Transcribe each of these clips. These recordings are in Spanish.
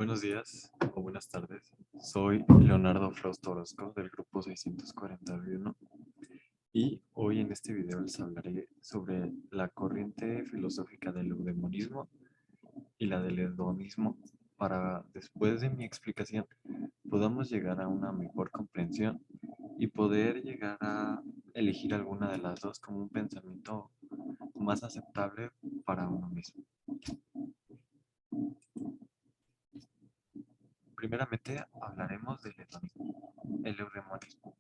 Buenos días o buenas tardes. Soy Leonardo Frausto Orozco del grupo 641 y hoy en este video les hablaré sobre la corriente filosófica del eudemonismo y la del hedonismo para después de mi explicación podamos llegar a una mejor comprensión y poder llegar a elegir alguna de las dos como un pensamiento más aceptable para uno mismo. Primeramente hablaremos del hedonismo, el eudemonismo.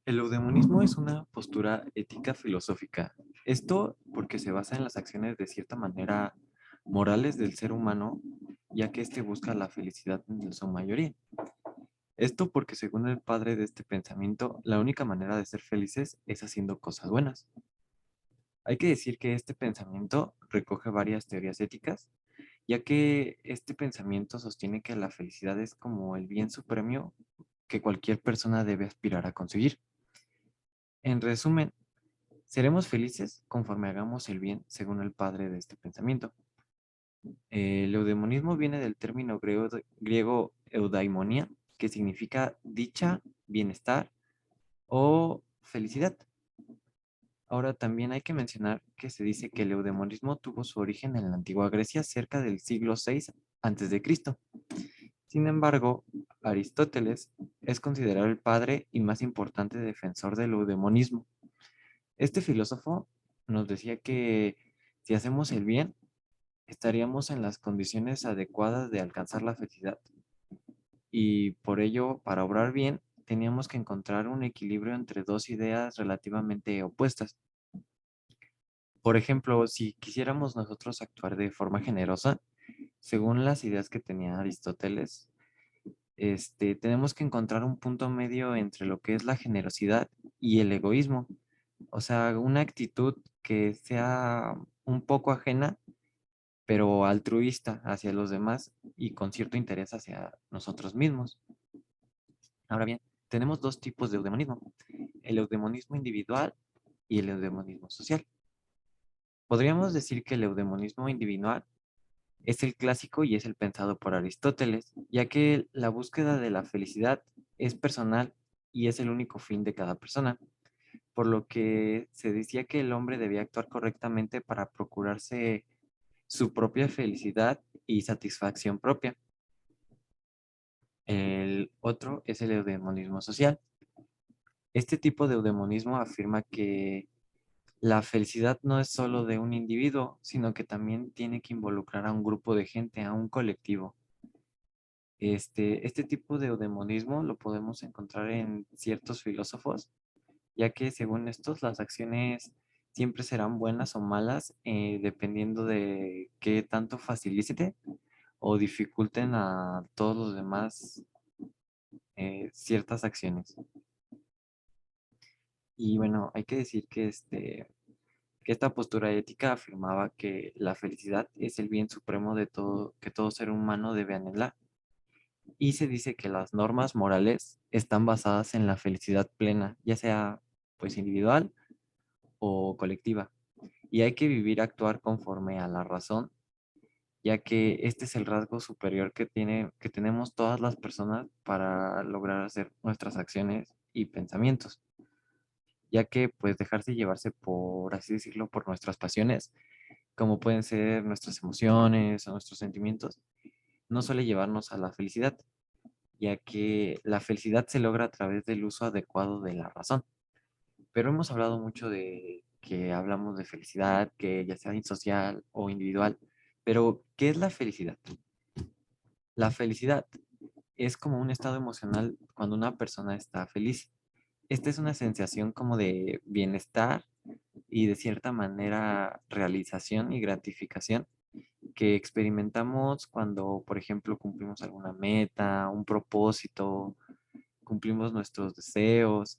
El eudemonismo es una postura ética filosófica. Esto porque se basa en las acciones de cierta manera morales del ser humano, ya que éste busca la felicidad en su mayoría. Esto porque según el padre de este pensamiento, la única manera de ser felices es haciendo cosas buenas. Hay que decir que este pensamiento recoge varias teorías éticas, ya que este pensamiento sostiene que la felicidad es como el bien supremo que cualquier persona debe aspirar a conseguir. En resumen, seremos felices conforme hagamos el bien, según el padre de este pensamiento. El eudemonismo viene del término griego eudaimonia, que significa dicha, bienestar o felicidad. Ahora también hay que mencionar que se dice que el eudemonismo tuvo su origen en la antigua Grecia cerca del siglo VI a.C. Sin embargo, Aristóteles es considerado el padre y más importante defensor del eudemonismo. Este filósofo nos decía que si hacemos el bien, estaríamos en las condiciones adecuadas de alcanzar la felicidad. Y por ello, para obrar bien, teníamos que encontrar un equilibrio entre dos ideas relativamente opuestas. Por ejemplo, si quisiéramos nosotros actuar de forma generosa, según las ideas que tenía Aristóteles, tenemos que encontrar un punto medio entre lo que es la generosidad y el egoísmo. O sea, una actitud que sea un poco ajena, pero altruista hacia los demás y con cierto interés hacia nosotros mismos. Ahora bien, tenemos dos tipos de eudemonismo, el eudemonismo individual y el eudemonismo social. Podríamos decir que el eudemonismo individual es el clásico y es el pensado por Aristóteles, ya que la búsqueda de la felicidad es personal y es el único fin de cada persona, por lo que se decía que el hombre debía actuar correctamente para procurarse su propia felicidad y satisfacción propia. El otro es el eudemonismo social. Este tipo de eudemonismo afirma que la felicidad no es solo de un individuo, sino que también tiene que involucrar a un grupo de gente, a un colectivo. Este tipo de eudemonismo lo podemos encontrar en ciertos filósofos, ya que según estos las acciones siempre serán buenas o malas, dependiendo de qué tanto facilite o dificulten a todos los demás ciertas acciones. Y bueno, hay que decir que esta postura ética afirmaba que la felicidad es el bien supremo de todo, que todo ser humano debe anhelar. Y se dice que las normas morales están basadas en la felicidad plena, ya sea pues individual o colectiva. Y hay que vivir, actuar conforme a la razón, ya que este es el rasgo superior que tenemos todas las personas para lograr hacer nuestras acciones y pensamientos, ya que pues dejarse llevarse por así decirlo por nuestras pasiones, como pueden ser nuestras emociones o nuestros sentimientos, no suele llevarnos a la felicidad, ya que la felicidad se logra a través del uso adecuado de la razón. Pero hemos hablado mucho de que hablamos de felicidad, que ya sea social o individual, pero ¿qué es la felicidad? La felicidad es como un estado emocional cuando una persona está feliz. Esta es una sensación como de bienestar y de cierta manera realización y gratificación que experimentamos cuando, por ejemplo, cumplimos alguna meta, un propósito, cumplimos nuestros deseos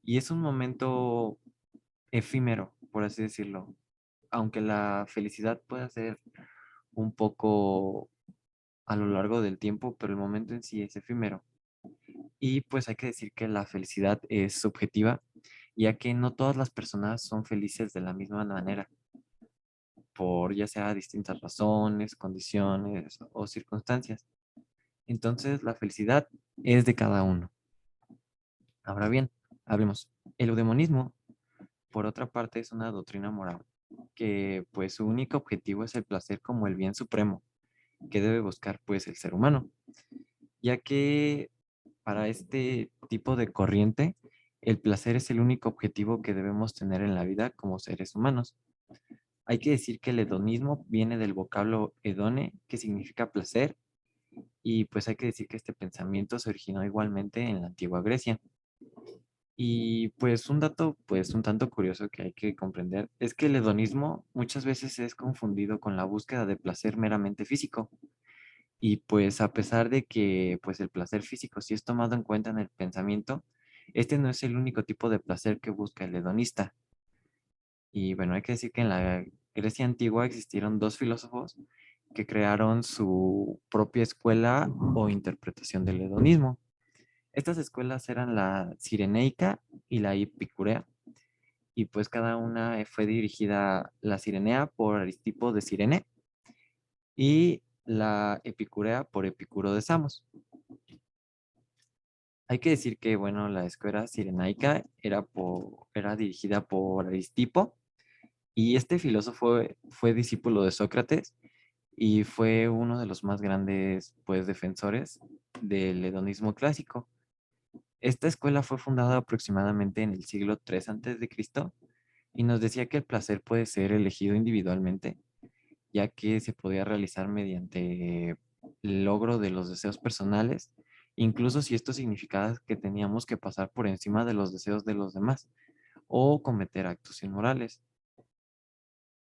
y es un momento efímero, por así decirlo. Aunque la felicidad pueda ser un poco a lo largo del tiempo, pero el momento en sí es efímero. Y pues hay que decir que la felicidad es subjetiva, ya que no todas las personas son felices de la misma manera. por ya sea distintas razones, condiciones o circunstancias. Entonces, la felicidad es de cada uno. Ahora bien, hablemos. El eudemonismo, por otra parte, es una doctrina moral que pues su único objetivo es el placer como el bien supremo que debe buscar pues el ser humano, ya que para este tipo de corriente el placer es el único objetivo que debemos tener en la vida como seres humanos. Hay que decir que el hedonismo viene del vocablo hedone, que significa placer, y pues hay que decir que este pensamiento se originó igualmente en la antigua Grecia. Y pues un dato pues un tanto curioso que hay que comprender es que el hedonismo muchas veces es confundido con la búsqueda de placer meramente físico. Y pues a pesar de que pues el placer físico sí es tomado en cuenta en el pensamiento, este no es el único tipo de placer que busca el hedonista. Y bueno, hay que decir que en la Grecia antigua existieron dos filósofos que crearon su propia escuela o interpretación del hedonismo. Estas escuelas eran la cirenaica y la epicurea, y pues cada una fue dirigida, la cirenea por Aristipo de Cirene y la epicurea por Epicuro de Samos. Hay que decir que, bueno, la escuela cirenaica era dirigida por Aristipo, y este filósofo fue discípulo de Sócrates y fue uno de los más grandes, pues, defensores del hedonismo clásico. Esta escuela fue fundada aproximadamente en el siglo III antes de Cristo y nos decía que el placer puede ser elegido individualmente, ya que se podía realizar mediante el logro de los deseos personales, incluso si esto significaba que teníamos que pasar por encima de los deseos de los demás o cometer actos inmorales.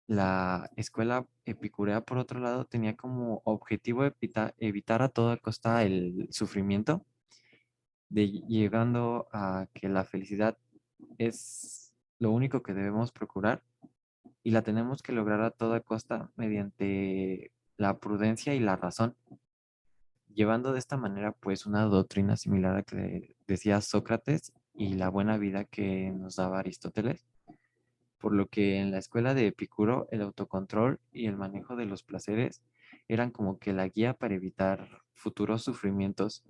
La escuela epicurea, por otro lado, tenía como objetivo evitar a toda costa el sufrimiento, llegando a que la felicidad es lo único que debemos procurar y la tenemos que lograr a toda costa mediante la prudencia y la razón, llevando de esta manera pues una doctrina similar a que decía Sócrates y la buena vida que nos daba Aristóteles, por lo que en la escuela de Epicuro el autocontrol y el manejo de los placeres eran como que la guía para evitar futuros sufrimientos,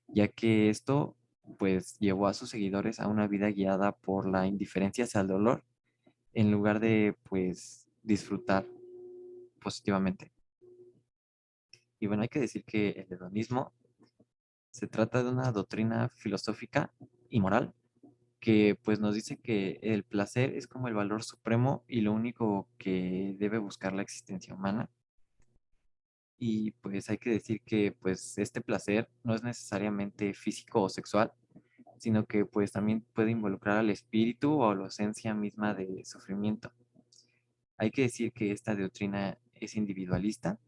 ya que esto pues llevó a sus seguidores a una vida guiada por la indiferencia hacia el dolor en lugar de pues disfrutar positivamente. Y bueno, hay que decir que el hedonismo se trata de una doctrina filosófica y moral que pues nos dice que el placer es como el valor supremo y lo único que debe buscar la existencia humana. Y pues hay que decir que pues este placer no es necesariamente físico o sexual, sino que pues también puede involucrar al espíritu o a la esencia misma de sufrimiento. Hay que decir que esta doctrina es individualista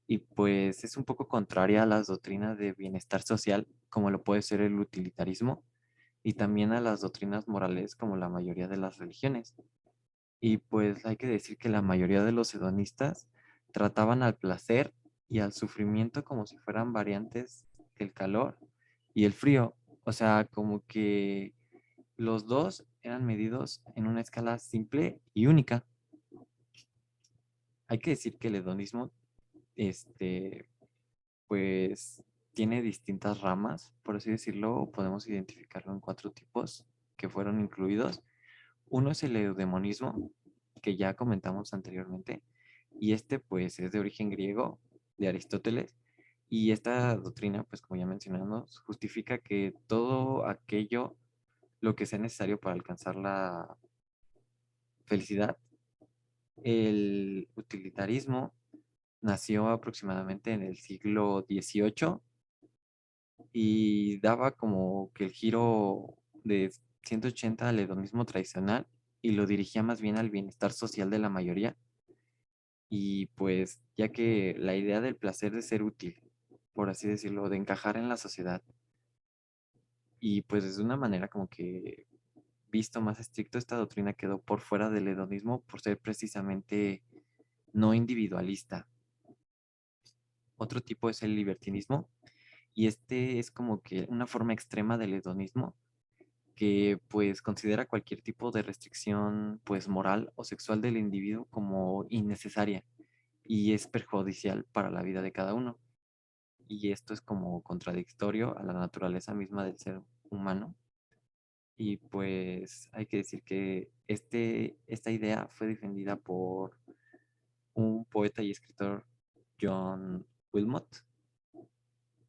y pues es un poco contraria a las doctrinas de bienestar social, como lo puede ser el utilitarismo, y también a las doctrinas morales como la mayoría de las religiones. Y pues hay que decir que la mayoría de los hedonistas trataban al placer y al sufrimiento como si fueran variantes del calor y el frío. O sea, como que los dos eran medidos en una escala simple y única. Hay que decir que el hedonismo, este, pues tiene distintas ramas, por así decirlo, o podemos identificarlo en cuatro tipos que fueron incluidos. Uno es el eudemonismo, que ya comentamos anteriormente, y este pues es de origen griego, de Aristóteles, y esta doctrina, pues como ya mencionamos, justifica que todo aquello, lo que sea necesario para alcanzar la felicidad. El utilitarismo nació aproximadamente en el siglo XVIII y daba como que el giro de 180 al hedonismo tradicional y lo dirigía más bien al bienestar social de la mayoría. Y pues ya que la idea del placer de ser útil, por así decirlo, de encajar en la sociedad, y pues de una manera como que visto más estricto, esta doctrina quedó por fuera del hedonismo por ser precisamente no individualista. Otro tipo es el libertinismo, y este es como que una forma extrema del hedonismo que pues considera cualquier tipo de restricción pues moral o sexual del individuo como innecesaria y es perjudicial para la vida de cada uno. Y esto es como contradictorio a la naturaleza misma del ser humano. Y pues hay que decir que esta idea fue defendida por un poeta y escritor, John Wilmot,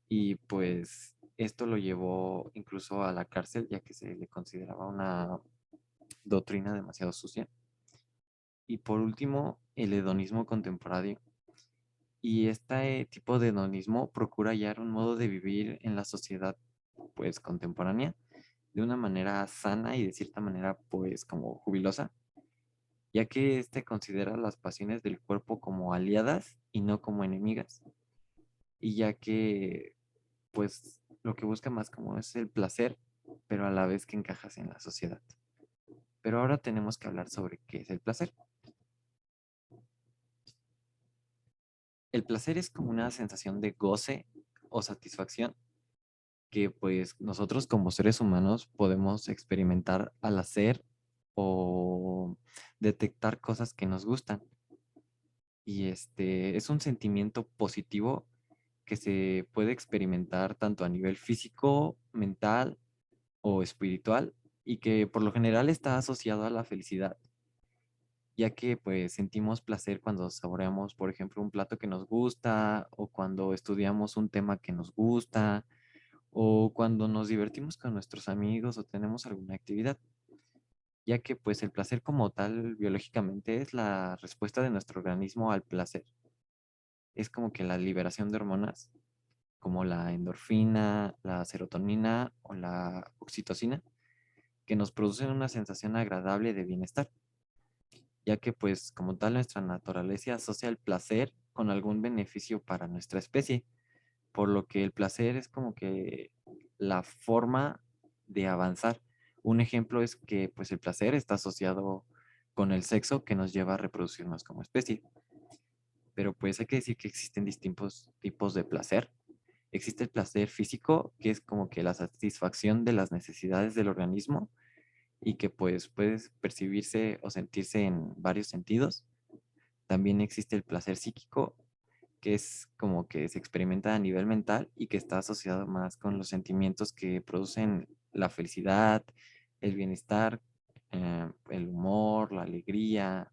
y pues esto lo llevó incluso a la cárcel, ya que se le consideraba una doctrina demasiado sucia. Y por último, el hedonismo contemporáneo. Y este tipo de hedonismo procura hallar un modo de vivir en la sociedad pues contemporánea de una manera sana y de cierta manera pues como jubilosa, ya que este considera las pasiones del cuerpo como aliadas y no como enemigas, y ya que pues lo que busca más como es el placer, pero a la vez que encajas en la sociedad. Pero ahora tenemos que hablar sobre qué es el placer. El placer es como una sensación de goce o satisfacción que pues nosotros como seres humanos podemos experimentar al hacer o detectar cosas que nos gustan. Y este es un sentimiento positivo que se puede experimentar tanto a nivel físico, mental o espiritual y que por lo general está asociado a la felicidad, ya que pues sentimos placer cuando saboreamos, por ejemplo, un plato que nos gusta o cuando estudiamos un tema que nos gusta o cuando nos divertimos con nuestros amigos o tenemos alguna actividad, ya que pues el placer como tal biológicamente es la respuesta de nuestro organismo al placer. Es como que la liberación de hormonas como la endorfina, la serotonina o la oxitocina, que nos producen una sensación agradable de bienestar, ya que pues como tal nuestra naturaleza asocia el placer con algún beneficio para nuestra especie, por lo que el placer es como que la forma de avanzar. Un ejemplo es que pues el placer está asociado con el sexo que nos lleva a reproducirnos como especie. Pero pues hay que decir que existen distintos tipos de placer. Existe el placer físico, que es como que la satisfacción de las necesidades del organismo y que pues puede percibirse o sentirse en varios sentidos. También existe el placer psíquico, que es como que se experimenta a nivel mental y que está asociado más con los sentimientos que producen la felicidad, el bienestar, el humor, la alegría,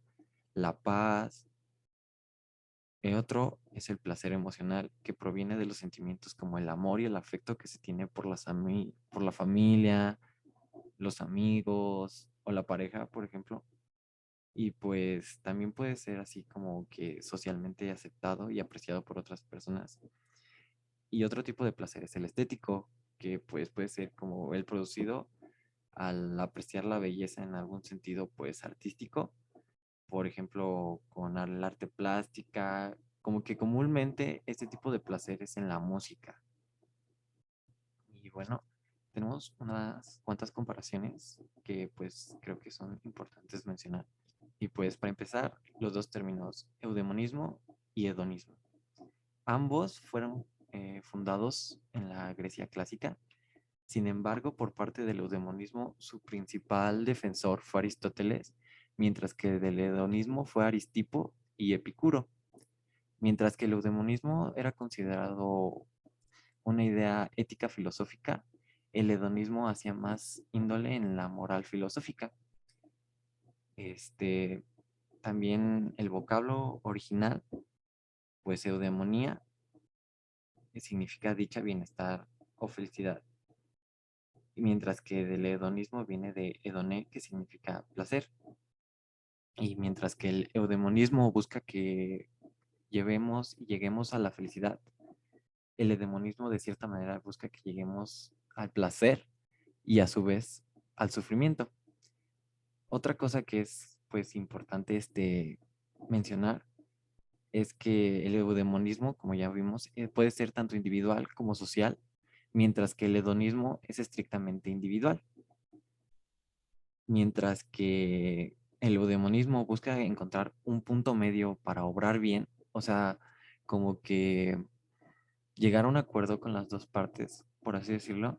la paz. El otro es el placer emocional, que proviene de los sentimientos como el amor y el afecto que se tiene por por la familia, los amigos o la pareja, por ejemplo. Y pues también puede ser así como que socialmente aceptado y apreciado por otras personas. Y otro tipo de placer es el estético, que pues puede ser como el producido al apreciar la belleza en algún sentido pues artístico, por ejemplo, con el arte plástica, como que comúnmente este tipo de placer es en la música. Y bueno, tenemos unas cuantas comparaciones que pues creo que son importantes mencionar. Y pues para empezar, los dos términos, eudemonismo y hedonismo. Ambos fueron fundados en la Grecia clásica. Sin embargo, por parte del eudemonismo, su principal defensor fue Aristóteles, mientras que del hedonismo fue Aristipo y Epicuro. Mientras que el eudemonismo era considerado una idea ética filosófica, el hedonismo hacía más índole en la moral filosófica. Este, también el vocablo original, pues eudemonía, que significa dicha, bienestar o felicidad, mientras que del hedonismo viene de hedone, que significa placer, y mientras que el eudemonismo busca que llevemos y lleguemos a la felicidad, el hedonismo de cierta manera busca que lleguemos al placer y a su vez al sufrimiento. Otra cosa que es pues importante mencionar es que el eudemonismo, como ya vimos, puede ser tanto individual como social, mientras que el hedonismo es estrictamente individual. Mientras que el eudemonismo busca encontrar un punto medio para obrar bien, o sea, como que llegar a un acuerdo con las dos partes, por así decirlo,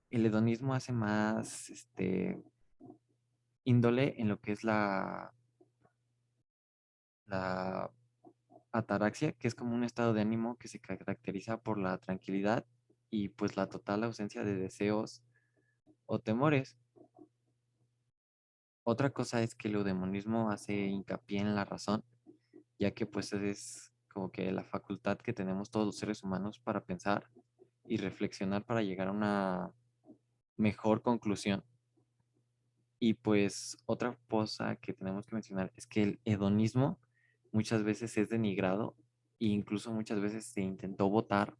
El hedonismo hace más índole en lo que es la ataraxia, que es como un estado de ánimo que se caracteriza por la tranquilidad y pues la total ausencia de deseos o temores. Otra cosa es que el eudemonismo hace hincapié en la razón, ya que pues es como que la facultad que tenemos todos los seres humanos para pensar y reflexionar para llegar a una mejor conclusión. Y pues otra cosa que tenemos que mencionar es que el hedonismo muchas veces es denigrado e incluso muchas veces se intentó votar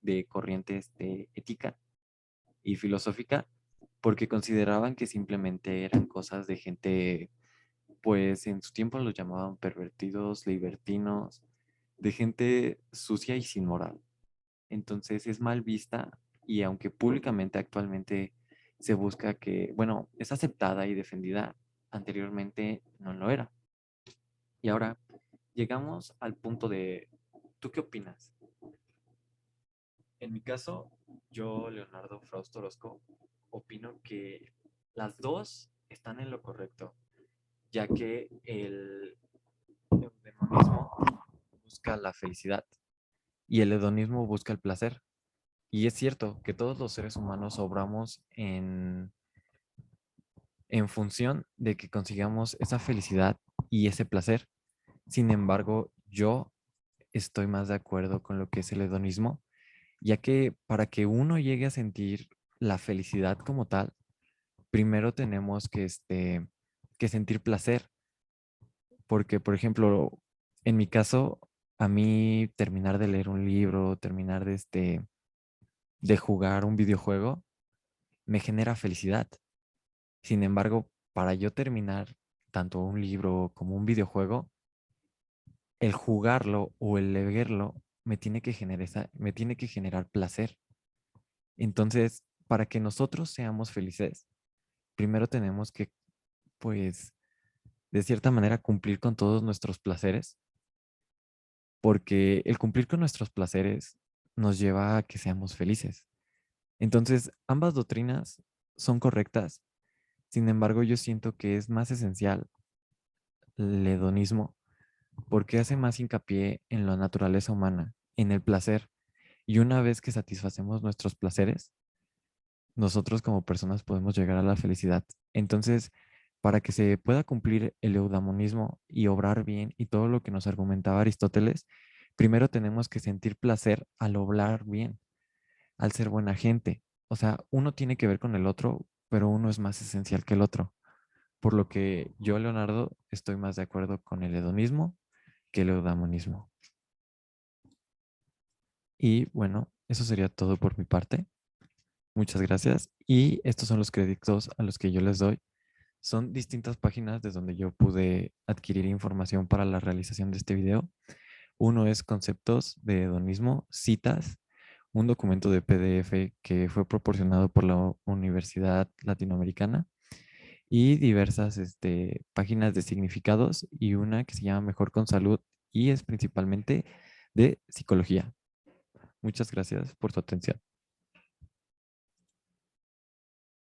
de corriente ética y filosófica porque consideraban que simplemente eran cosas de gente, pues en su tiempo los llamaban pervertidos, libertinos, de gente sucia y sin moral. Entonces es mal vista y aunque públicamente actualmente se busca que, bueno, es aceptada y defendida, anteriormente no lo era. Y ahora llegamos al punto de, ¿tú qué opinas? En mi caso, yo, Leonardo Frausto Orozco, opino que las dos están en lo correcto, ya que el eudemonismo busca la felicidad y el hedonismo busca el placer. Y es cierto que todos los seres humanos obramos en función de que consigamos esa felicidad y ese placer. Sin embargo, yo estoy más de acuerdo con lo que es el hedonismo, ya que para que uno llegue a sentir la felicidad como tal, primero tenemos que sentir placer, porque, por ejemplo, en mi caso, a mí terminar de leer un libro, terminar de jugar un videojuego, me genera felicidad. Sin embargo, para yo terminar tanto un libro como un videojuego, el jugarlo o el leerlo me tiene que generar placer. Entonces, para que nosotros seamos felices, primero tenemos que, pues, de cierta manera, cumplir con todos nuestros placeres, porque el cumplir con nuestros placeres nos lleva a que seamos felices. Entonces, ambas doctrinas son correctas. Sin embargo, yo siento que es más esencial el hedonismo porque hace más hincapié en la naturaleza humana, en el placer. Y una vez que satisfacemos nuestros placeres, nosotros como personas podemos llegar a la felicidad. Entonces, para que se pueda cumplir el eudamonismo y obrar bien y todo lo que nos argumentaba Aristóteles, primero tenemos que sentir placer al obrar bien, al ser buena gente. O sea, uno tiene que ver con el otro, pero uno es más esencial que el otro. Por lo que yo, Leonardo, estoy más de acuerdo con el hedonismo que el eudamonismo. Y bueno, eso sería todo por mi parte. Muchas gracias. Y estos son los créditos a los que yo les doy. Son distintas páginas desde donde yo pude adquirir información para la realización de este video. Uno es conceptos de hedonismo, citas, un documento de PDF que fue proporcionado por la Universidad Latinoamericana y diversas páginas de significados y una que se llama Mejor con Salud y es principalmente de psicología. Muchas gracias por tu atención.